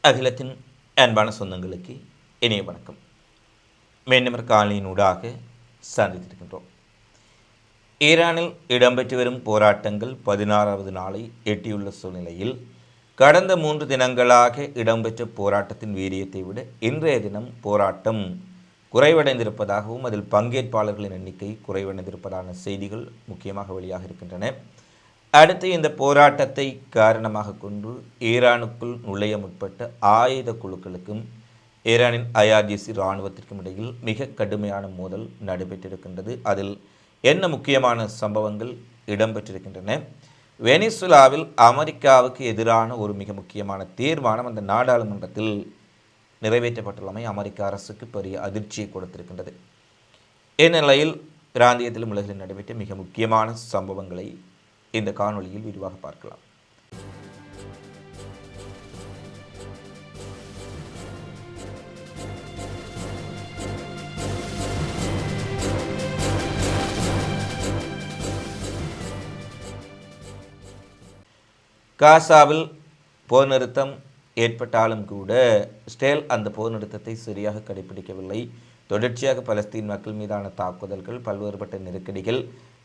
அகிலத்தின் அன்பான சொந்தங்களுக்கு இனிய வணக்கம். மீண்டும் காலையினூடாக சந்தித்திருக்கின்றோம். ஈரானில் இடம்பெற்று வரும் போராட்டங்கள் 16வது நாளை எட்டியுள்ள சூழ்நிலையில் கடந்த 3 தினங்களாக இடம்பெற்ற போராட்டத்தின் வீரியத்தை விட இன்றைய தினம் போராட்டம் குறைவடைந்திருப்பதாகவும் அதில் பங்கேற்பாளர்களின் எண்ணிக்கை குறைவடைந்திருப்பதான செய்திகள் முக்கியமாக வெளியாக இருக்கின்றன. அடுத்து இந்த போராட்டத்தை காரணமாக கொண்டு ஈரானுக்குள் நுழைய முற்பட்ட ஆயுத குழுக்களுக்கும் ஈரானின் ஐஆர்ஜிசி இராணுவத்திற்கும் இடையில் மிக கடுமையான மோதல் நடைபெற்றிருக்கின்றது. அதில் என்ன முக்கியமான சம்பவங்கள் இடம்பெற்றிருக்கின்றன? வெனிசுலாவில் அமெரிக்காவுக்கு எதிரான ஒரு மிக முக்கியமான தீர்மானம் அந்த நாடாளுமன்றத்தில் நிறைவேற்றப்பட்டுள்ளமை அமெரிக்க அரசுக்கு பெரிய அதிர்ச்சியை கொடுத்திருக்கின்றது. இந்நிலையில் பிராந்தியத்திலும் உலகில் நடைபெற்ற மிக முக்கியமான சம்பவங்களை இந்த காணொளியில் விரிவாக பார்க்கலாம். காசாவில் போர் நிறுத்தம் ஏற்பட்டாலும் கூட இஸ்ரேல் அந்த போர் நிறுத்தத்தை சரியாக கடைபிடிக்கவில்லை. தொடர்ச்சியாக பலஸ்தீன் மக்கள் மீதான தாக்குதல்கள், பல்வேறுபட்ட நெருக்கடிகள்,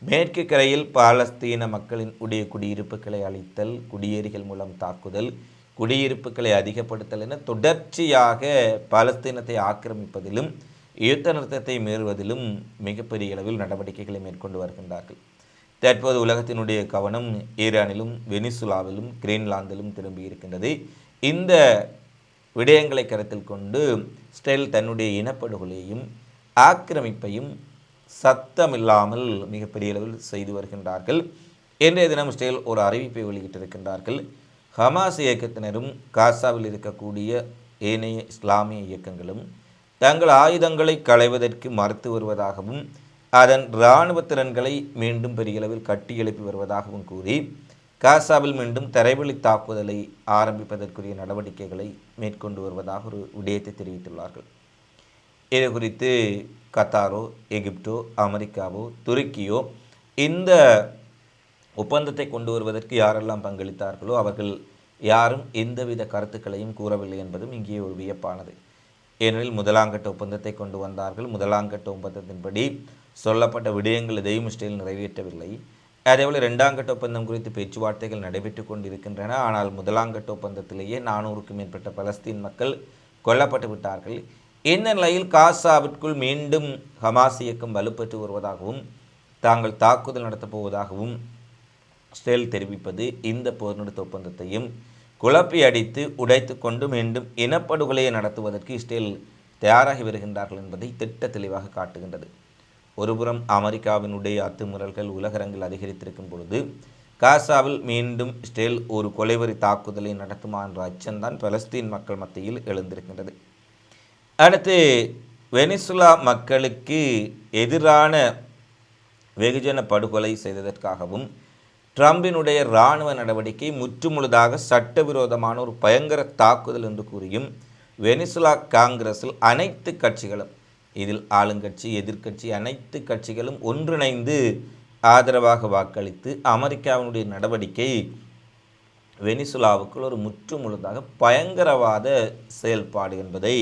மேற்கு கரையில் பாலஸ்தீன மக்களின் உடைய குடியிருப்புகளை அழித்தல், குடியேறிகள் மூலம் தாக்குதல், குடியிருப்புகளை அதிகப்படுத்தல் என தொடர்ச்சியாக பாலஸ்தீனத்தை ஆக்கிரமிப்பதிலும் யுத்த நிறுத்தத்தை மீறுவதிலும் மிகப்பெரிய அளவில் நடவடிக்கைகளை மேற்கொண்டு வருகின்றார்கள். தற்போது உலகத்தினுடைய கவனம் ஈரானிலும் வெனிசுலாவிலும் கிரீன்லாந்திலும் திரும்பி இருக்கின்றது. இந்த விடயங்களை கருத்தில் கொண்டு இஸ்ரேல் தன்னுடைய இனப்படுகொலையையும் ஆக்கிரமிப்பையும் சத்தமில்லாமல் மிகப்பெரிய அளவில் செய்து வருகின்றார்கள். இன்றைய தினம் இஸ்ரேல் ஒரு அறிவிப்பை வெளியிட்டிருக்கின்றார்கள். ஹமாஸ் இயக்கத்தினரும் காசாவில் இருக்கக்கூடிய ஏனைய இஸ்லாமிய இயக்கங்களும் தங்கள் ஆயுதங்களை களைவதற்கு மறுத்து வருவதாகவும் அதன் இராணுவ திறன்களை மீண்டும் பெரிய அளவில் கட்டியெழுப்பி வருவதாகவும் கூறி காசாவில் மீண்டும் தரைவழி தாக்குதலை ஆரம்பிப்பதற்குரிய நடவடிக்கைகளை மேற்கொண்டு வருவதாக ஒரு விடயத்தை தெரிவித்துள்ளார்கள். இது குறித்து கத்தாரோ, எகிப்தோ, அமெரிக்காவோ, துருக்கியோ இந்த ஒப்பந்தத்தை கொண்டு வருவதற்கு யாரெல்லாம் பங்களித்தார்களோ அவர்கள் யாரும் எந்தவித கருத்துக்களையும் கூறவில்லை என்பதும் இங்கே ஒரு வியப்பானது. ஏனெனில் முதலாங்கட்ட ஒப்பந்தத்தை கொண்டு வந்தார்கள். முதலாங்கட்ட ஒப்பந்தத்தின்படி சொல்லப்பட்ட விடயங்கள் எதையும் இஸ்ரேல் நிறைவேற்றவில்லை. அதேபோல் 2ஆம் கட்ட ஒப்பந்தம் குறித்து பேச்சுவார்த்தைகள் நடைபெற்று கொண்டிருக்கின்றன. ஆனால் முதலாங்கட்ட ஒப்பந்தத்திலேயே 400க்கும் மேற்பட்ட பலஸ்தீன் மக்கள் கொல்லப்பட்டு விட்டார்கள். இந்த நிலையில் காசாவிற்குள் மீண்டும் ஹமாஸ் இயக்கம் வலுப்பெற்று வருவதாகவும் தாங்கள் தாக்குதல் நடத்தப் போவதாகவும் இஸ்ரேல் தெரிவிப்பது இந்த போர் நிறுத்த ஒப்பந்தத்தையும் குழப்பி அடித்து உடைத்து கொண்டு மீண்டும் இனப்படுகொலையை நடத்துவதற்கு இஸ்ரேல் தயாராகி வருகின்றார்கள் என்பதை திட்ட தெளிவாக காட்டுகின்றது. ஒருபுறம் அமெரிக்காவினுடைய அத்துமீறல்கள் உலகரங்கில் அதிகரித்திருக்கும் பொழுது காசாவில் மீண்டும் இஸ்ரேல் ஒரு கொலைவெறி தாக்குதலை நடத்துமா என்ற அச்சம்தான் பலஸ்தீன் மக்கள் மத்தியில் எழுந்திருக்கின்றது. அடுத்து வெனிசுலா மக்களுக்கு எதிரான வெகுஜன படுகொலை செய்ததற்காகவும் ட்ரம்பினுடைய இராணுவ நடவடிக்கை முற்றுமுழுதாக சட்டவிரோதமான ஒரு பயங்கர தாக்குதல் என்று கூறியும் வெனிசுலா காங்கிரஸில் அனைத்து கட்சிகளும், இதில் ஆளுங்கட்சி எதிர்க்கட்சி அனைத்து கட்சிகளும் ஒன்றிணைந்து ஆதரவாக வாக்களித்து அமெரிக்காவினுடைய நடவடிக்கை வெனிசுலாவுக்குள் ஒரு முற்றுமுழுதாக பயங்கரவாத செயல்பாடு என்பதை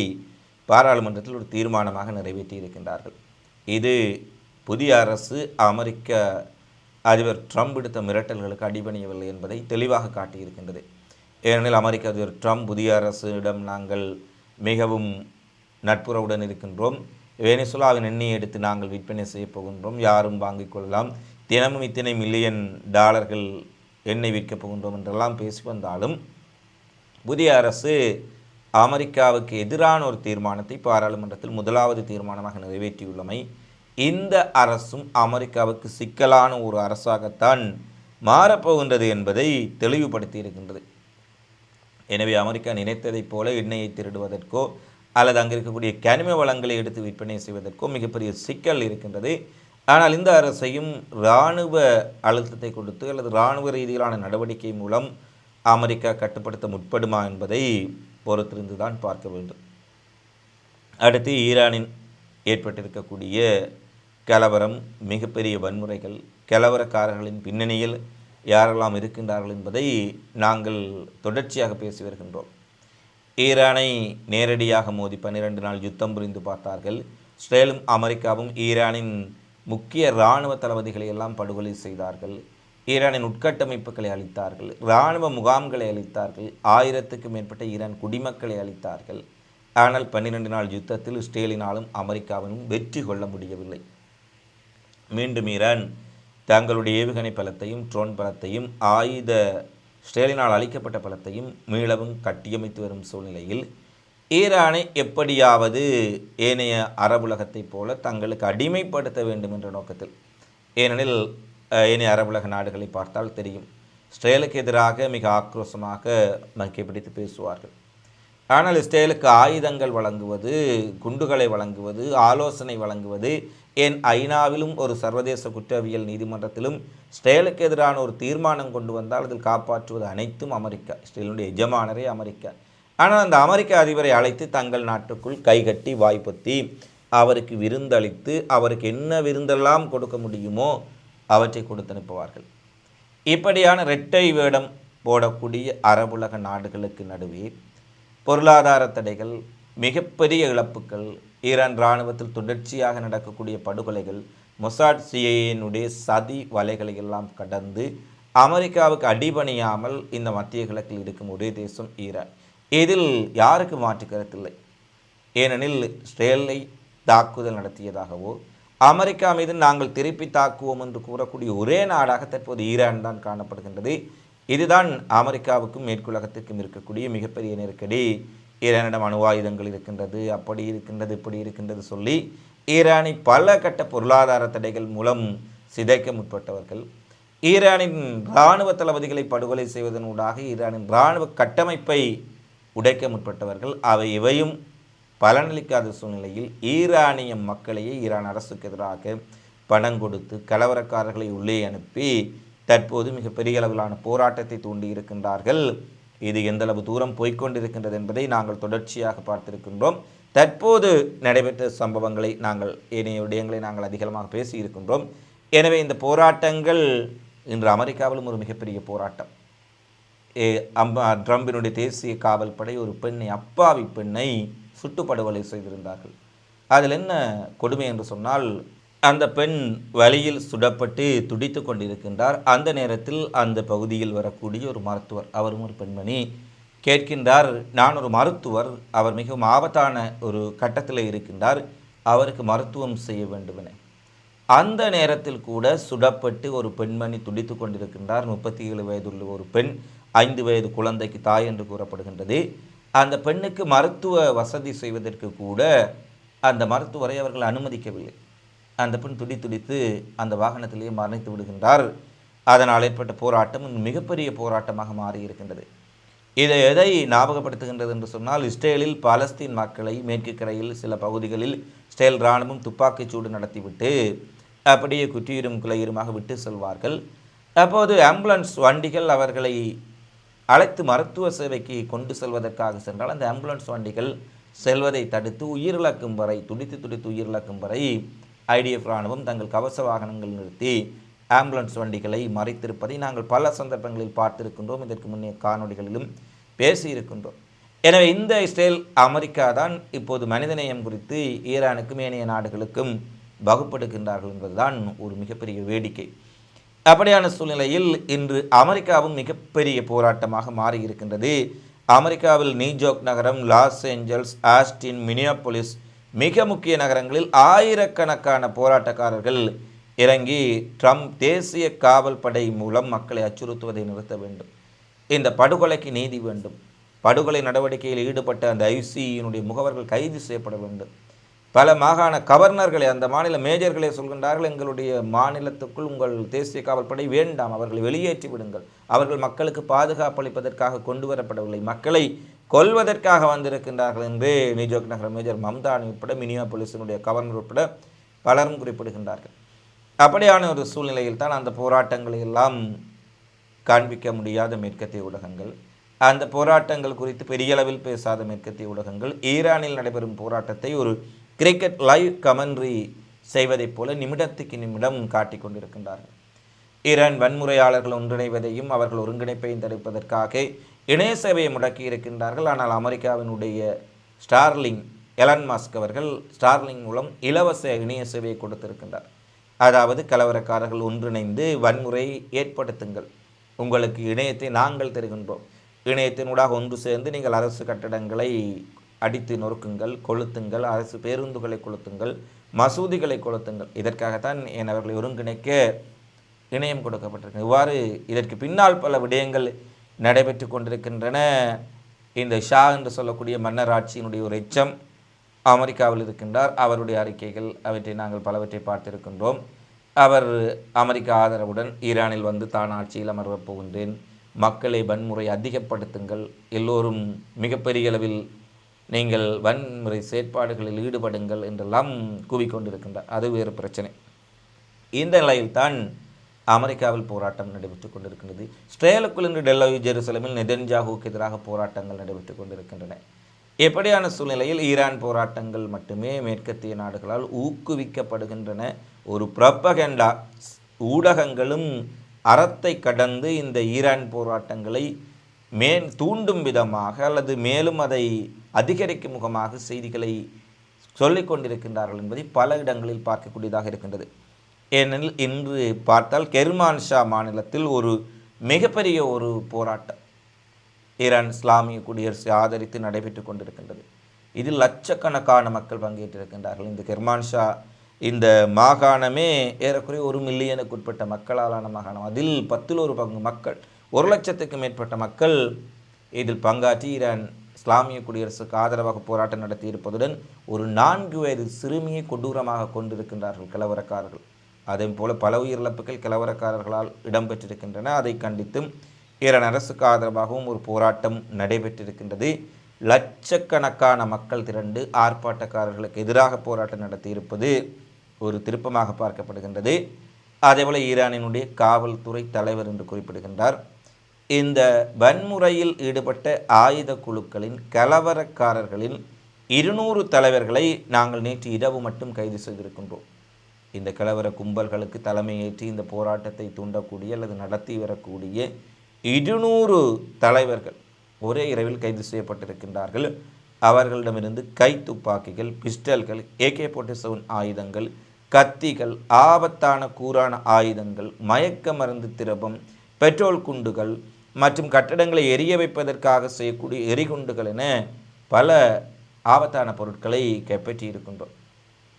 பாராளுமன்றத்தில் ஒரு தீர்மானமாக நிறைவேற்றி இருக்கின்றார்கள். இது புதிய அரசு அமெரிக்க அதிபர் ட்ரம்ப் விடுத்த மிரட்டல்களுக்கு அடிபணியவில்லை என்பதை தெளிவாக காட்டியிருக்கின்றது. ஏனெனில் அமெரிக்க அதிபர் ட்ரம்ப் புதிய அரசிடம் நாங்கள் மிகவும் நட்புறவுடன் இருக்கின்றோம், வெனிசுலாவின் எண்ணெயை எடுத்து நாங்கள் விற்பனை செய்ய போகின்றோம், யாரும் வாங்கிக் கொள்ளலாம், தினமும் இத்தனை மில்லியன் டாலர்கள் எண்ணெய் விற்கப் போகின்றோம் என்றெல்லாம் பேசி வந்தாலும் புதிய அரசு அமெரிக்காவுக்கு எதிரான ஒரு தீர்மானத்தை பாராளுமன்றத்தில் முதலாவது தீர்மானமாக நிறைவேற்றியுள்ளமை இந்த அரசும் அமெரிக்காவுக்கு சிக்கலான ஒரு அரசாகத்தான் மாறப்போகின்றது என்பதை தெளிவுபடுத்தி இருக்கின்றது. எனவே அமெரிக்கா நினைத்ததைப் போல எண்ணெயை திருடுவதற்கோ அல்லது அங்கே இருக்கக்கூடிய கனிம வளங்களை எடுத்து விற்பனை செய்வதற்கோ மிகப்பெரிய சிக்கல் இருக்கின்றது. ஆனால் இந்த அரசையும் இராணுவ அழுத்தத்தை கொடுத்து அல்லது இராணுவ ரீதியிலான நடவடிக்கை மூலம் அமெரிக்கா கட்டுப்படுத்த முற்படுமா என்பதை பொறுத்திருந்து தான் பார்க்க வேண்டும். அடுத்து ஈரானின் ஏற்பட்டிருக்கக்கூடிய கலவரம், மிகப்பெரிய வன்முறைகள், கலவரக்காரர்களின் பின்னணியில் யாரெல்லாம் இருக்கின்றார்கள் என்பதை நாங்கள் தொடர்ச்சியாக பேசி வருகின்றோம். ஈரானை நேரடியாக மோதி 12 நாள் யுத்தம் புரிந்து பார்த்தார்கள். இஸ்ரேலும் அமெரிக்காவும் ஈரானின் முக்கிய இராணுவ தளபதிகளை எல்லாம் படுகொலை செய்தார்கள். ஈரானின் உட்கட்டமைப்புகளை அளித்தார்கள். இராணுவ முகாம்களை அளித்தார்கள். 1000க்கும் மேற்பட்ட ஈரான் குடிமக்களை அளித்தார்கள். ஆனால் 12 நாள் யுத்தத்தில் இஸ்ரேலினாலும் அமெரிக்காவிலும் வெற்றி கொள்ள முடியவில்லை. மீண்டும் ஈரான் தங்களுடைய ஏவுகணை பலத்தையும் ட்ரோன் பலத்தையும் இஸ்ரேலினால் அளிக்கப்பட்ட பலத்தையும் மீளவும் கட்டியமைத்து வரும் சூழ்நிலையில் ஈரானை எப்படியாவது ஏனைய அரபுலகத்தைப் போல தங்களுக்கு அடிமைப்படுத்த வேண்டும் என்ற நோக்கத்தில், ஏனெனில் ஏனைய அரபுலக நாடுகளை பார்த்தால் தெரியும், இஸ்ரேலுக்கு எதிராக மிக ஆக்ரோஷமாக மக்கை பிடித்து பேசுவார்கள். ஆனால் இஸ்ரேலுக்கு ஆயுதங்கள் வழங்குவது, குண்டுகளை வழங்குவது, ஆலோசனை வழங்குவது, ஏன் ஐநாவிலும் ஒரு சர்வதேச குற்றவியல் நீதிமன்றத்திலும் இஸ்ரேலுக்கு எதிரான ஒரு தீர்மானம் கொண்டு வந்தால் அதில் காப்பாற்றுவது அனைத்தும் அமெரிக்கா. இஸ்ரேலுடைய எஜமானரே அமெரிக்கா. ஆனால் அந்த அமெரிக்க அதிபரை அழைத்து தங்கள் நாட்டுக்குள் கைகட்டி வாய்ப்பத்தி அவருக்கு விருந்தளித்து அவருக்கு என்ன விருந்தெல்லாம் கொடுக்க முடியுமோ அவற்றை கொடுத்து அனுப்புவார்கள். இப்படியான இரட்டை வேடம் போடக்கூடிய அரபுலக நாடுகளுக்கு நடுவே பொருளாதார தடைகள், மிகப்பெரிய இழப்புகள், ஈரான் இராணுவத்தில் தொடர்ச்சியாக நடக்கக்கூடிய படுகொலைகள், மொசாட் சிஐஏனுடைய சதி வலைகளை எல்லாம் கடந்து அமெரிக்காவுக்கு அடிபணியாமல் இந்த மத்திய கிழக்கில் இருக்கும் ஒரே தேசம் ஈரான். இதில் யாருக்கு மாற்று கருத்தில்லை. ஏனெனில் இஸ்ரேலை தாக்குதல் நடத்தியதாகவோ அமெரிக்கா மீது நாங்கள் திருப்பி தாக்குவோம் என்று கூறக்கூடிய ஒரே நாடாக தற்போது ஈரான் தான் காணப்படுகின்றது. இதுதான் அமெரிக்காவுக்கும் மேற்குலகத்திற்கும் இருக்கக்கூடிய மிகப்பெரிய நெருக்கடி. ஈரானிடம் அணு ஆயுதங்கள் இருக்கின்றது, அப்படி இருக்கின்றது, இப்படி இருக்கின்றது சொல்லி ஈரானை பல கட்ட பொருளாதார தடைகள் மூலம் சிதைக்க முற்பட்டவர்கள், ஈரானின் இராணுவ தளபதிகளை படுகொலை செய்வதனூடாக ஈரானின் இராணுவ கட்டமைப்பை உடைக்க முற்பட்டவர்கள், அவை இவையும் பலனளிக்காத சூழ்நிலையில் ஈரானிய மக்களையே ஈரான் அரசுக்கு எதிராக பணம் கொடுத்து கலவரக்காரர்களை உள்ளே அனுப்பி தற்போது மிகப்பெரிய அளவிலான போராட்டத்தை தூண்டி இருக்கின்றார்கள். இது எந்தளவு தூரம் போய்கொண்டிருக்கின்றது என்பதை நாங்கள் தொடர்ச்சியாக பார்த்திருக்கின்றோம். தற்போது நடைபெற்ற சம்பவங்களை ஏனைய விடயங்களை நாங்கள் அதிகமாக பேசியிருக்கின்றோம். எனவே இந்த போராட்டங்கள் இன்று அமெரிக்காவிலும் ஒரு மிகப்பெரிய போராட்டம். ட்ரம்பினுடைய தேசிய காவல் படை ஒரு பெண்ணை, அப்பாவி பெண்ணை சுட்டுப்படுகொலை செய்திருந்தார்கள். அதில் என்ன கொடுமை என்று சொன்னால், அந்த பெண் வழியில் சுடப்பட்டு துடித்து கொண்டிருக்கின்றார். அந்த நேரத்தில் அந்த பகுதியில் வரக்கூடிய ஒரு மருத்துவர், அவரும் ஒரு பெண்மணி, கேட்கின்றார், நான் ஒரு மருத்துவர், அவர் மிகவும் ஆபத்தான ஒரு கட்டத்தில் இருக்கின்றார், அவருக்கு மருத்துவம் செய்ய வேண்டும் என. அந்த நேரத்தில் கூட சுடப்பட்டு ஒரு பெண்மணி துடித்து கொண்டிருக்கின்றார். 37 வயதுள்ள ஒரு பெண், 5 வயது குழந்தைக்கு தாய் என்று கூறப்படுகின்றது. அந்த பெண்ணுக்கு மருத்துவ வசதி செய்வதற்கு கூட அந்த மருத்துவரை அவர்கள் அனுமதிக்கவில்லை. அந்த பெண் துடித்து அந்த வாகனத்திலேயே மரணித்து விடுகின்றார். அதனால் ஏற்பட்ட போராட்டம் மிகப்பெரிய போராட்டமாக மாறியிருக்கின்றது. இதை எதை ஞாபகப்படுத்துகின்றது என்று சொன்னால், இஸ்ரேலில் பாலஸ்தீன் மக்களை மேற்கு கரையில் சில பகுதிகளில் இஸ்ரேல் இராணுவம் துப்பாக்கிச் சூடு நடத்திவிட்டு அப்படியே குற்றியுரும் குலையுருமாக விட்டு செல்வார்கள். அப்போது ஆம்புலன்ஸ் வண்டிகள் அவர்களை அழைத்து மருத்துவ சேவைக்கு கொண்டு செல்வதற்காக சென்றால் அந்த ஆம்புலன்ஸ் வண்டிகள் செல்வதை தடுத்து உயிரிழக்கும் வரை, துடித்து உயிரிழக்கும் வரை ஐடிஎஃப் இராணுவம் தங்கள் கவச வாகனங்கள் நிறுத்தி ஆம்புலன்ஸ் வண்டிகளை மறைத்திருப்பதை நாங்கள் பல சந்தர்ப்பங்களில் பார்த்திருக்கின்றோம். இதற்கு முன்னே காணொலிகளிலும் பேசியிருக்கின்றோம். எனவே இந்த இஸ்ரேல் அமெரிக்கா தான் இப்போது மனிதநேயம் குறித்து ஈரானுக்கும் ஏனைய நாடுகளுக்கும் வகுப்படுகின்றார்கள் என்பதுதான் ஒரு மிகப்பெரிய வேடிக்கை. அப்படியான சூழ்நிலையில் இன்று அமெரிக்காவும் மிகப்பெரிய போராட்டமாக மாறியிருக்கின்றது. அமெரிக்காவில் நியூயார்க் நகரம், லாஸ் ஏஞ்சல்ஸ், ஆஸ்டின், மினியாபோலிஸ் மிக முக்கிய நகரங்களில் ஆயிரக்கணக்கான போராட்டக்காரர்கள் இறங்கி ட்ரம்ப் தேசிய காவல் படை மூலம் மக்களை அச்சுறுத்துவதை நிறுத்த வேண்டும், இந்த படுகொலைக்கு நீதி வேண்டும், படுகொலை நடவடிக்கையில் ஈடுபட்ட அந்த ஐசியினுடைய முகவர்கள் கைது செய்யப்பட வேண்டும். பல மாகாண கவர்னர்களை, அந்த மாநில மேஜர்களே சொல்கின்றார்கள், எங்களுடைய மாநிலத்துக்குள் உங்கள் தேசிய காவல் படை வேண்டாம், அவர்களை வெளியேற்றி விடுங்கள், அவர்கள் மக்களுக்கு பாதுகாப்பு அளிப்பதற்காக கொண்டு வரப்படவில்லை, மக்களை கொல்வதற்காக வந்திருக்கின்றார்கள் என்று நியூயார்க் நகர மேஜர் மம்தானி உட்பட, மினியாபோலிஸினுடைய கவர்னர் உட்பட பலரும் குறிப்பிடுகின்றார்கள். அப்படியான ஒரு சூழ்நிலையில் தான் அந்த போராட்டங்களை எல்லாம் காண்பிக்க முடியாத மேற்கத்திய ஊடகங்கள், அந்த போராட்டங்கள் குறித்து பெரிய அளவில் பேசாத மேற்கத்திய ஊடகங்கள் ஈரானில் நடைபெறும் போராட்டத்தை ஒரு கிரிக்கெட் லைவ் கமெண்ட்ரி செய்வதைப் போல நிமிடத்துக்கு நிமிடம் காட்டிக் கொண்டிருக்கின்றார்கள். ஈரான் வன்முறையாளர்கள் ஒன்றிணைவதையும் அவர்கள் ஒருங்கிணைப்பையும் தடுப்பதற்காக இணைய சேவையை முடக்கி இருக்கின்றார்கள். ஆனால் அமெரிக்காவினுடைய ஸ்டார்லிங் எலன் மஸ்க் அவர்கள் ஸ்டார்லிங் மூலம் இலவச இணைய சேவையை கொடுத்திருக்கின்றார். அதாவது கலவரக்காரர்கள் ஒன்றிணைந்து வன்முறையை ஏற்படுத்துங்கள், உங்களுக்கு இணையத்தை நாங்கள் தருகின்றோம், இணையத்தினூடாக ஒன்று சேர்ந்து நீங்கள் அரசு கட்டடங்களை அடித்து நொறுக்குங்கள், கொளுத்துங்கள், அரசு பேருந்துகளை கொளுத்துங்கள், மசூதிகளை கொளுத்துங்கள். இதற்காகத்தான் அவர்களை ஒருங்கிணைக்க இணையம் கொடுக்கப்பட்டிருக்கு. இவ்வாறு இதற்கு பின்னால் பல விடயங்கள் நடைபெற்று கொண்டிருக்கின்றன. இந்த ஷா என்று சொல்லக்கூடிய மன்னர் ஆட்சியினுடைய ஒரு எச்சம் அமெரிக்காவில் இருக்கின்றார். அவருடைய அறிக்கைகள் அவற்றை நாங்கள் பலவற்றை பார்த்திருக்கின்றோம். அவர் அமெரிக்க ஆதரவுடன் ஈரானில் வந்து தான் ஆட்சியில் அமர்வப் போகின்றேன், மக்களை வன்முறை அதிகப்படுத்துங்கள், எல்லோரும் மிகப்பெரிய அளவில் நீங்கள் வன்முறை செயற்பாடுகளில் ஈடுபடுங்கள் என்றெல்லாம் கூவிக்கொண்டிருக்கின்றார். அது வேறு பிரச்சனை. இந்த நிலையில்தான் அமெரிக்காவில் போராட்டம் நடைபெற்றுக் கொண்டிருக்கின்றது. இஸ்ரேலுக்குள் இன்று டெல் ஜெருசலமில் நெதன்யாஹுவுக்கு எதிராக போராட்டங்கள் நடைபெற்றுக் கொண்டிருக்கின்றன. எப்படியான சூழ்நிலையில் ஈரான் போராட்டங்கள் மட்டுமே மேற்கத்திய நாடுகளால் ஊக்குவிக்கப்படுகின்றன. ஒரு ப்ரொபகண்டா ஊடகங்களும் அறத்தை கடந்து இந்த ஈரான் போராட்டங்களை தூண்டும் விதமாக அல்லது மேலும் அதை அதிகரிக்கும் முகமாக செய்திகளை சொல்லிக் கொண்டிருக்கின்றார்கள் என்பதை பல இடங்களில் பார்க்கக்கூடியதாக இருக்கின்றது. ஏனெனில் இன்று பார்த்தால் கெர்மான்ஷா மாநிலத்தில் ஒரு மிகப்பெரிய ஒரு போராட்டம் ஈரான் இஸ்லாமிய குடியரசை ஆதரித்து நடைபெற்று கொண்டிருக்கின்றது. இதில் லட்சக்கணக்கான மக்கள் பங்கேற்றிருக்கின்றார்கள். இந்த கெர்மான்ஷா இந்த மாகாணமே ஏறக்குறைய 1 மில்லியனுக்கு உட்பட்ட மக்களாலான மாகாணம். அதில் 10 பங்கு மக்கள், 1 லட்சத்துக்கு மேற்பட்ட மக்கள் இதில் பங்காற்றி ஈரான் இஸ்லாமிய குடியரசுக்கு ஆதரவாக போராட்டம் நடத்தி இருப்பதுடன் ஒரு 4 வயது சிறுமியை கொடூரமாக கொண்டிருக்கின்றார்கள் கலவரக்காரர்கள். அதே போல பல உயிரிழப்புகள் கலவரக்காரர்களால் இடம்பெற்றிருக்கின்றன. அதை கண்டித்தும் ஈரான் அரசுக்கு ஆதரவாகவும் ஒரு போராட்டம் நடைபெற்றிருக்கின்றது. லட்சக்கணக்கான மக்கள் திரண்டு ஆர்ப்பாட்டக்காரர்களுக்கு எதிராக போராட்டம் நடத்தியிருப்பது ஒரு திருப்பமாக பார்க்கப்படுகின்றது. அதேபோல ஈரானினுடைய காவல்துறை தலைவர் என்று குறிப்பிடுகின்றார். இந்த வன்முறையில் ஈடுபட்ட ஆயுத குழுக்களின் கலவரக்காரர்களின் 200 தலைவர்களை நாங்கள் நேற்று இரவு மட்டும் கைது செய்திருக்கின்றோம். இந்த கலவர கும்பல்களுக்கு தலைமையேற்றி இந்த போராட்டத்தை தூண்டக்கூடிய அல்லது நடத்தி வரக்கூடிய 200 தலைவர்கள் ஒரே இரவில் கைது செய்யப்பட்டிருக்கின்றார்கள். அவர்களிடமிருந்து கைத்துப்பாக்கிகள், பிஸ்டல்கள், AK-47 ஆயுதங்கள், கத்திகள், ஆபத்தான கூரான ஆயுதங்கள், மயக்க மருந்து திரவம், பெட்ரோல் குண்டுகள் மற்றும் கட்டடங்களை எரிய வைப்பதற்காக செய்யக்கூடிய எரிகுண்டுகள் என பல ஆபத்தான பொருட்களை கைப்பற்றி இருக்கின்றோம்.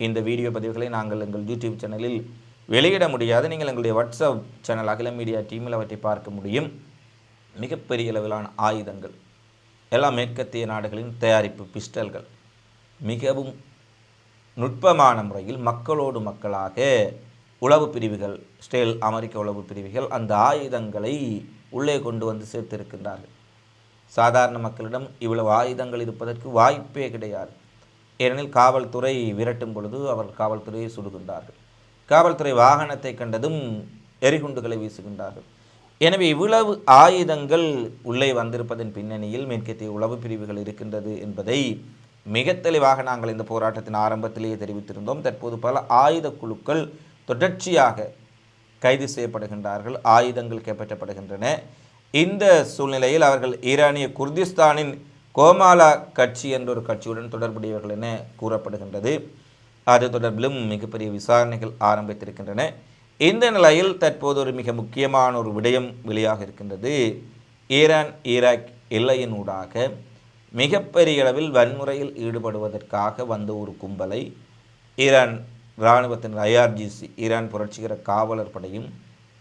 இந்த வீடியோ பதிவுகளை நாங்கள் எங்கள் யூடியூப் சேனலில் வெளியிட முடியாது. நீங்கள் எங்களுடைய வாட்ஸ்அப் சேனல் அகில மீடியா டீமில் அவற்றை பார்க்க முடியும். மிகப்பெரிய அளவிலான ஆயுதங்கள் எல்லாம் மேற்கத்திய நாடுகளின் தயாரிப்பு பிஸ்டல்கள் மிகவும் நுட்பமான முறையில் மக்களோடு மக்களாக உளவு பிரிவுகள், இஸ்ரேல் அமெரிக்க உளவு பிரிவுகள் அந்த ஆயுதங்களை உள்ளே கொண்டு வந்து சேர்த்திருக்கின்றார்கள். சாதாரண மக்களிடம் இவ்வளவு ஆயுதங்கள் இருப்பதற்கு வாய்ப்பே கிடையாது. ஏனெனில் காவல்துறை விரட்டும் பொழுது அவர்கள் காவல்துறையை சுடுகின்றார்கள். காவல்துறை வாகனத்தை கண்டதும் எரிகுண்டுகளை வீசுகின்றார்கள். எனவே இவ்வளவு ஆயுதங்கள் உள்ளே வந்திருப்பதன் பின்னணியில் மேற்கத்திய உளவு பிரிவுகள் இருக்கின்றது என்பதை மிக தெளிவாக நாங்கள் இந்த போராட்டத்தின் ஆரம்பத்திலேயே தெரிவித்திருந்தோம். தற்போது பல ஆயுத குழுக்கள் தொடர்ச்சியாக கைது செய்யப்படுகின்றார்கள், ஆயுதங்கள் கைப்பற்றப்படுகின்றன. இந்த சூழ்நிலையில் அவர்கள் ஈரானிய குர்திஸ்தானின் கோமாலா கட்சி என்ற ஒரு கட்சியுடன் தொடர்புடையவர்கள் என கூறப்படுகின்றது. அது தொடர்பிலும் மிகப்பெரிய விசாரணைகள் ஆரம்பித்திருக்கின்றன. இந்த நிலையில் தற்போது ஒரு மிக முக்கியமான ஒரு விடயம் வெளியாக இருக்கின்றது. ஈரான் ஈராக் எல்லையினூடாக மிகப்பெரிய அளவில் வன்முறையில் ஈடுபடுவதற்காக வந்த ஒரு கும்பலை ஈரான் இராணுவத்தின் IRGC ஈரான் புரட்சிகர காவலர் படையும்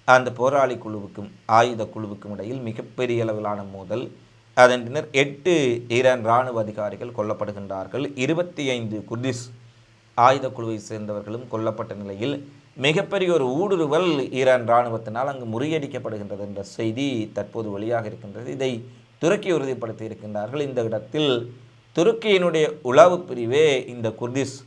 அந்த போராளி குழுவுக்கும் ஆயுத குழுவுக்கும் இடையில் மிகப்பெரிய அளவிலான மோதல். அதன் பின்னர் 8 ஈரான் இராணுவ அதிகாரிகள் கொல்லப்படுகின்றார்கள். 25 குர்திஸ் ஆயுத குழுவை சேர்ந்தவர்களும் கொல்லப்பட்ட நிலையில் மிகப்பெரிய ஒரு ஊடுருவல் ஈரான் இராணுவத்தினால் அங்கு முறியடிக்கப்படுகின்றது என்ற செய்தி தற்போது வெளியாக இருக்கின்றது. இதை துருக்கி உறுதிப்படுத்தி இருக்கின்றார்கள். இந்த இடத்தில் துருக்கியினுடைய உளவு பிரிவே இந்த குர்திஸ்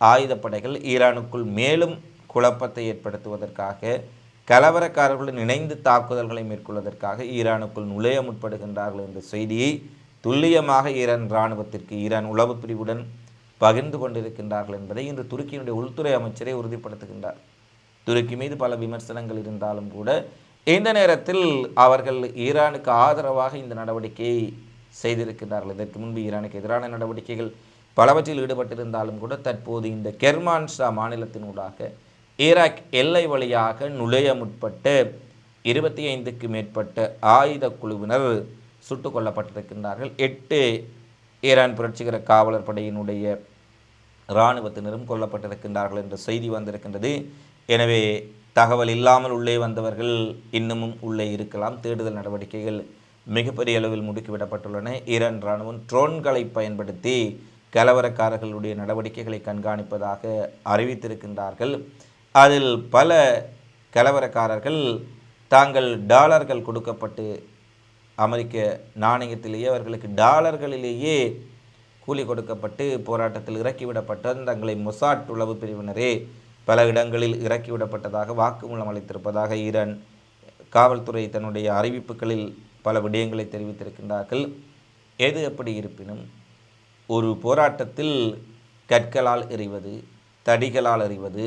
ஆயுதப்படைகள் ஈரானுக்குள் மேலும் குழப்பத்தை ஏற்படுத்துவதற்காக, கலவரக்காரர்களுடன் இணைந்து தாக்குதல்களை மேற்கொள்வதற்காக ஈரானுக்குள் நுழைய முற்படுகின்றார்கள் என்ற செய்தியை துல்லியமாக ஈரான் இராணுவத்திற்கு ஈரான் உளவு பிரிவுடன் பகிர்ந்து கொண்டிருக்கின்றார்கள் என்பதை இன்று துருக்கியினுடைய உள்துறை அமைச்சரை உறுதிப்படுத்துகின்றார். துருக்கி மீது பல விமர்சனங்கள் இருந்தாலும் கூட இந்த நேரத்தில் அவர்கள் ஈரானுக்கு ஆதரவாக இந்த நடவடிக்கையை செய்திருக்கிறார்கள். இதற்கு முன்பு ஈரானுக்கு எதிரான நடவடிக்கைகள் பலவற்றில் ஈடுபட்டிருந்தாலும் கூட தற்போது இந்த கெர்மான்ஷா மாநிலத்தினூடாக ஈராக் எல்லை வழியாக நுழைய முற்பட்ட 25க்கு மேற்பட்ட ஆயுத குழுவினர் சுட்டுக் கொல்லப்பட்டிருக்கின்றார்கள். 8 ஈரான் புரட்சிகர காவலர் படையினுடைய இராணுவத்தினரும் கொல்லப்பட்டிருக்கின்றார்கள் என்ற செய்தி வந்திருக்கின்றது. எனவே தகவல் இல்லாமல் உள்ளே வந்தவர்கள் இன்னமும் உள்ளே இருக்கலாம். தேடுதல் நடவடிக்கைகள் மிகப்பெரிய அளவில் முடுக்கிவிடப்பட்டுள்ளன. ஈரான் இராணுவம் ட்ரோன்களை பயன்படுத்தி கலவரக்காரர்களுடைய நடவடிக்கைகளை கண்காணிப்பதாக அறிவித்திருக்கின்றார்கள். அதில் பல கலவரக்காரர்கள் தாங்கள் டாலர்கள் கொடுக்கப்பட்டு அமெரிக்க நாணயத்திலேயே அவர்களுக்கு டாலர்களிலேயே கூலி கொடுக்கப்பட்டு போராட்டத்தில் இறக்கிவிடப்பட்ட தங்களை மொசாட் உளவு பிரிவினரே பல இடங்களில் இறக்கிவிடப்பட்டதாக வாக்குமூலம் அளித்திருப்பதாக ஈரான் காவல்துறை தன்னுடைய அறிவிப்புகளில் பல விடயங்களை தெரிவித்திருக்கின்றார்கள். எது எப்படி இருப்பினும் ஒரு போராட்டத்தில் கற்களால் எறிவது, தடிகளால் எறிவது,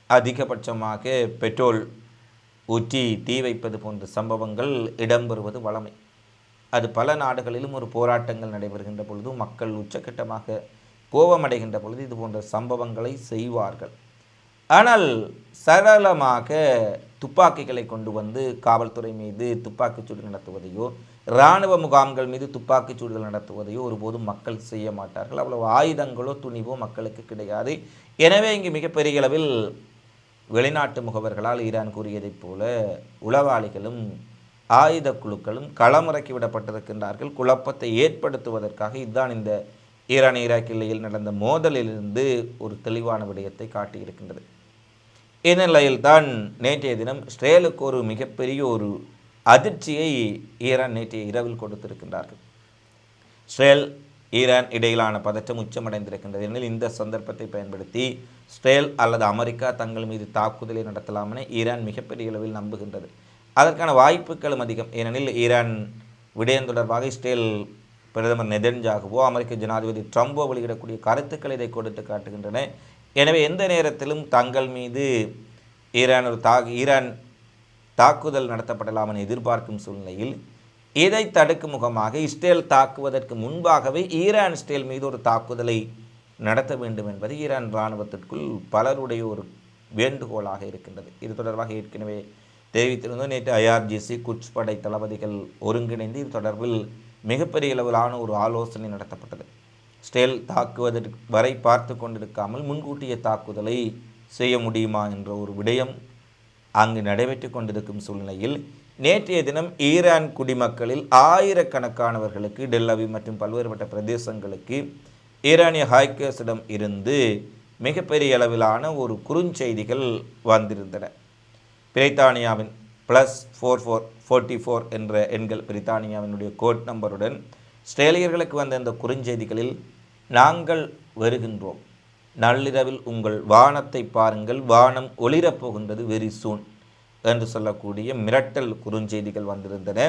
அதிகபட்சமாக பெட்ரோல் ஊற்றி தீ வைப்பது போன்ற சம்பவங்கள் இடம்பெறுவது வழமை. அது பல நாடுகளிலும் ஒரு போராட்டங்கள் நடைபெறுகின்ற பொழுது மக்கள் உச்சக்கட்டமாக கோபமடைகின்ற பொழுது இது போன்ற சம்பவங்களை செய்வார்கள். ஆனால் சரளமாக துப்பாக்கிகளை கொண்டு வந்து காவல்துறை மீது துப்பாக்கிச்சூடு நடத்துவதையோ இராணுவ முகாம்கள் மீது துப்பாக்கிச்சூடுகள் நடத்துவதையோ ஒருபோதும் மக்கள் செய்ய மாட்டார்கள். அவ்வளவு ஆயுதங்களோ துணிவோ மக்களுக்கு கிடையாது. எனவே இங்கு மிகப்பெரிய அளவில் வெளிநாட்டு முகவர்களால் ஈரான் கூறியதைப் போல உளவாளிகளும் ஆயுத குழுக்களும் களமிறக்கி விடப்பட்டிருக்கின்றார்கள். குழப்பத்தை ஏற்படுத்துவதற்காக இதுதான் இந்த ஈரான் ஈராக் எல்லையில் நடந்த மோதலிலிருந்து ஒரு தெளிவான விடயத்தை காட்டியிருக்கின்றது. இந்நிலையில்தான் நேற்றைய தினம் இஸ்ரேலுக்கு ஒரு மிகப்பெரிய ஒரு அதிர்ச்சியை ஈரான் நேற்றைய இரவில் கொடுத்திருக்கின்றார்கள். இஸ்ரேல் ஈரான் இடையிலான பதற்றம் உச்சமடைந்திருக்கின்றது. எனில் இந்த சந்தர்ப்பத்தை பயன்படுத்தி இஸ்ரேல் அல்லது அமெரிக்கா தங்கள் மீது தாக்குதலை நடத்தலாம் என ஈரான் மிகப்பெரிய அளவில் நம்புகின்றது. அதற்கான வாய்ப்புகளும் அதிகம். ஏனெனில் ஈரான் விடயம் தொடர்பாக இஸ்ரேல் பிரதமர் நெதன்யாகுவோ அமெரிக்க ஜனாதிபதி ட்ரம்போ வெளியிடக்கூடிய கருத்துக்கள் இதை கொடுத்து காட்டுகின்றன. எனவே எந்த நேரத்திலும் தங்கள் மீது ஈரான் தாக்குதல் நடத்தப்படலாம் என எதிர்பார்க்கும் சூழ்நிலையில் இதை தடுக்கும் முகமாக இஸ்ரேல் தாக்குவதற்கு முன்பாகவே ஈரான் இஸ்ரேல் மீது ஒரு தாக்குதலை நடத்த வேண்டும் என்பது ஈரான் இராணுவத்திற்குள் பலருடைய ஒரு வேண்டுகோளாக இருக்கின்றது. இது தொடர்பாக ஏற்கனவே தெரிவித்திருந்தோம். நேற்று IRGC குட்ஸ் படை தளபதிகள் ஒருங்கிணைந்து இது தொடர்பில் மிகப்பெரிய அளவிலான ஒரு ஆலோசனை நடத்தப்பட்டது. இஸ்ரேல் தாக்குவதற்கு வரை பார்த்து கொண்டிருக்காமல் முன்கூட்டிய தாக்குதலை செய்ய முடியுமா என்ற ஒரு விடயம் அங்கு நடைபெற்று கொண்டிருக்கும் சூழ்நிலையில் நேற்றைய தினம் ஈரான் குடிமக்களில் ஆயிரக்கணக்கானவர்களுக்கு டெல்லவி மற்றும் பல்வேறுபட்ட பிரதேசங்களுக்கு ஈரானிய ஹைக்கர்ஸிடம் இருந்து மிகப்பெரிய அளவிலான ஒரு குறுஞ்செய்திகள் வந்திருந்தன. பிரித்தானியாவின் +4444 என்ற எண்கள் பிரித்தானியாவினுடைய கோட் நம்பருடன் இஸ்ரேலியர்களுக்கு வந்த இந்த குறுஞ்செய்திகளில் நாங்கள் வருகின்றோம், நள்ளிரவில் உங்கள் வானத்தை பாருங்கள், வானம் ஒளிரப்போகின்றது வெரி சூன் என்று சொல்லக்கூடிய மிரட்டல் குறுஞ்செய்திகள் வந்திருந்தன.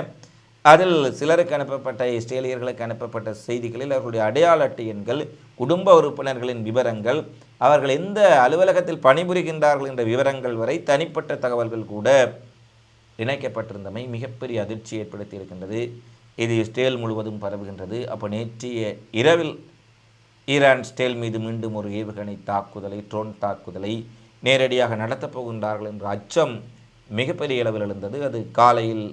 அதில் சிலருக்கு அனுப்பப்பட்ட இஸ்ரேலியர்களுக்கு அனுப்பப்பட்ட செய்திகளில் அவர்களுடைய அடையாள அட்டை எண்கள், குடும்ப உறுப்பினர்களின் விவரங்கள், அவர்கள் எந்த அலுவலகத்தில் பணிபுரிகின்றார்கள் என்ற விவரங்கள் வரை தனிப்பட்ட தகவல்கள் கூட இணைக்கப்பட்டிருந்தமை மிகப்பெரிய அதிர்ச்சி ஏற்படுத்தி இருக்கின்றது. இது இஸ்ரேல் முழுவதும் பரவுகின்றது. அப்போ நேற்றைய இரவில் ஈரான் இஸ்ரேல் மீது மீண்டும் ஒரு ஏவுகணை தாக்குதலை, ட்ரோன் தாக்குதலை நேரடியாக நடத்தப் போகின்றார்கள் என்ற அச்சம் மிகப்பெரிய அளவில் எழுந்தது. அது காலையில்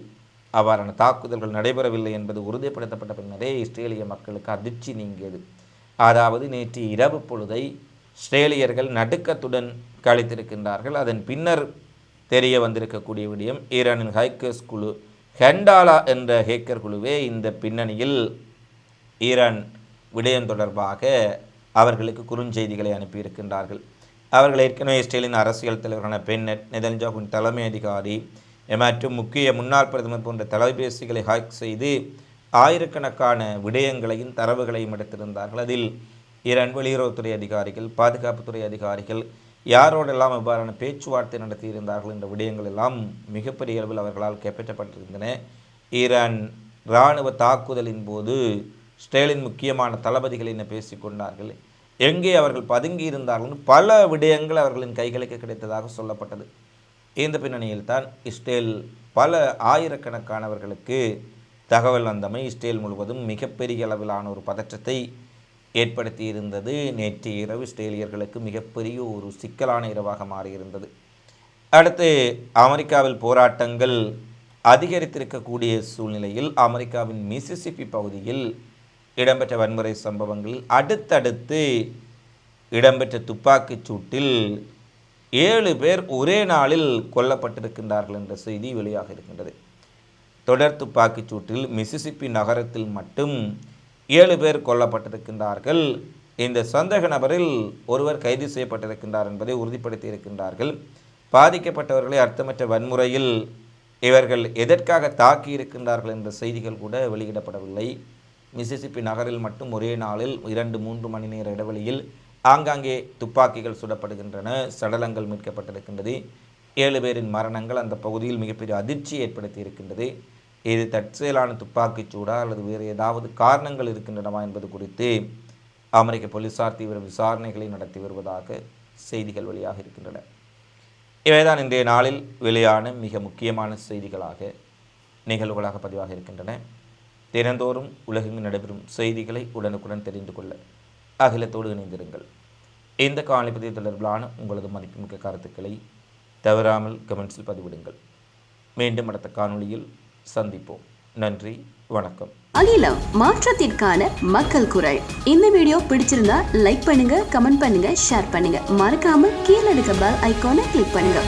அவ்வாறான தாக்குதல்கள் நடைபெறவில்லை என்பது உறுதிப்படுத்தப்பட்ட பின்னரே இஸ்ரேலிய மக்களுக்கு அதிர்ச்சி நீங்கியது. அதாவது நேற்று இரவு பொழுதை இஸ்ரேலியர்கள் நடுக்கத்துடன் கழித்திருக்கின்றார்கள். அதன் பின்னர் தெரிய வந்திருக்கக்கூடிய விடயம், ஈரானின் ஹைக்கர்ஸ் குழு ஹெண்டாலா என்ற ஹேக்கர் குழுவே இந்த பின்னணியில் ஈரான் விடயம் தொடர்பாக அவர்களுக்கு குறுஞ்செய்திகளை அனுப்பியிருக்கின்றார்கள். அவர்கள் ஏற்கனவே இஸ்ரேலின் அரசியல் தலைவரான பென்னட், நெதன்யாகுவின் தலைமை அதிகாரி மற்றும் முக்கிய முன்னாள் பிரதமர் போன்ற தொலைபேசிகளை ஹேக் செய்து ஆயிரக்கணக்கான விடயங்களையும் தரவுகளையும் எடுத்திருந்தார்கள். அதில் ஈரான் வெளியுறவுத்துறை அதிகாரிகள், பாதுகாப்புத்துறை அதிகாரிகள் யாரோடெல்லாம் இவ்வாறான பேச்சுவார்த்தை நடத்தியிருந்தார்கள் என்ற விடயங்கள் எல்லாம் மிகப்பெரிய அளவில் அவர்களால் கைப்பற்றப்பட்டிருந்தன. ஈரான் இராணுவ தாக்குதலின் போது இஸ்ரேலின் முக்கியமான தளபதிகள் என்ன பேசிக்கொண்டார்கள், எங்கே அவர்கள் பதுங்கி இருந்தார்கள் பல விடயங்கள் அவர்களின் கைகளுக்கு கிடைத்ததாக சொல்லப்பட்டது. இந்த பின்னணியில் தான் இஸ்ரேல் பல ஆயிரக்கணக்கானவர்களுக்கு தகவல் வந்தமை இஸ்ரேல் முழுவதும் மிகப்பெரிய அளவிலான ஒரு பதற்றத்தை ஏற்படுத்தி இருந்தது. நேற்று இரவு இஸ்ரேலியர்களுக்கு மிகப்பெரிய ஒரு சிக்கலான இரவாக மாறியிருந்தது. அடுத்து அமெரிக்காவில் போராட்டங்கள் அதிகரித்திருக்கக்கூடிய சூழ்நிலையில் அமெரிக்காவின் மிசிசிப்பி பகுதியில் இடம்பெற்ற வன்முறை சம்பவங்களில் அடுத்தடுத்து இடம்பெற்ற துப்பாக்கிச் சூட்டில் 7 பேர் ஒரே நாளில் கொல்லப்பட்டிருக்கின்றார்கள் என்ற செய்தி வெளியாக இருக்கின்றது. தொடர் துப்பாக்கிச் சூட்டில் மிசிசிப்பி நகரத்தில் மட்டும் 7 பேர் கொல்லப்பட்டிருக்கின்றார்கள். இந்த சந்தேக நபரில் ஒருவர் கைது செய்யப்பட்டிருக்கின்றார் என்பதை உறுதிப்படுத்தி இருக்கின்றார்கள். பாதிக்கப்பட்டவர்களை அர்த்தமற்ற வன்முறையில் இவர்கள் எதற்காக தாக்கி இருக்கின்றார்கள் என்ற செய்திகள் கூட வெளியிடப்படவில்லை. மிசிசிப்பி நகரில் மட்டும் ஒரே நாளில் 2-3 மணி நேர இடைவெளியில் ஆங்காங்கே துப்பாக்கிகள் சுடப்படுகின்றன, சடலங்கள் மீட்கப்பட்டிருக்கின்றது. 7 பேரின் மரணங்கள் அந்த பகுதியில் மிகப்பெரிய அதிர்ச்சி ஏற்படுத்தி இருக்கின்றது. இது தற்செயலான துப்பாக்கிச் சூடா அல்லது வேறு ஏதாவது காரணங்கள் இருக்கின்றனவா என்பது குறித்து அமெரிக்க போலீசார் தீவிர விசாரணைகளை நடத்தி வருவதாக செய்திகள் வெளியாக இருக்கின்றன. இவைதான் இன்றைய நாளில் வெளியான மிக முக்கியமான செய்திகளாக நிகழ்வுகளாக பதிவாக இருக்கின்றன. தினந்தோறும் உலகெங்கு நடைபெறும் செய்திகளை உடனுக்குடன் தெரிந்து கொள்ள அகிலத்தோடு இணைந்திருங்கள். இந்த காணொளி தொடர்பிலான உங்களது மதிப்புமிக்க கருத்துக்களை தவறாமல் கமெண்ட்ஸில் பதிவிடுங்கள். மீண்டும் அடுத்த காணொளியில் சந்திப்போம். நன்றி, வணக்கம். அகிலம் மாற்றத்திற்கான மக்கள் குரல். இந்த வீடியோ பிடிச்சிருந்தா லைக் பண்ணுங்க, கமெண்ட் பண்ணுங்க, ஷேர் பண்ணுங்க. மறக்காம கீழே இருக்க பெல் ஐகானை கிளிக் பண்ணுங்க.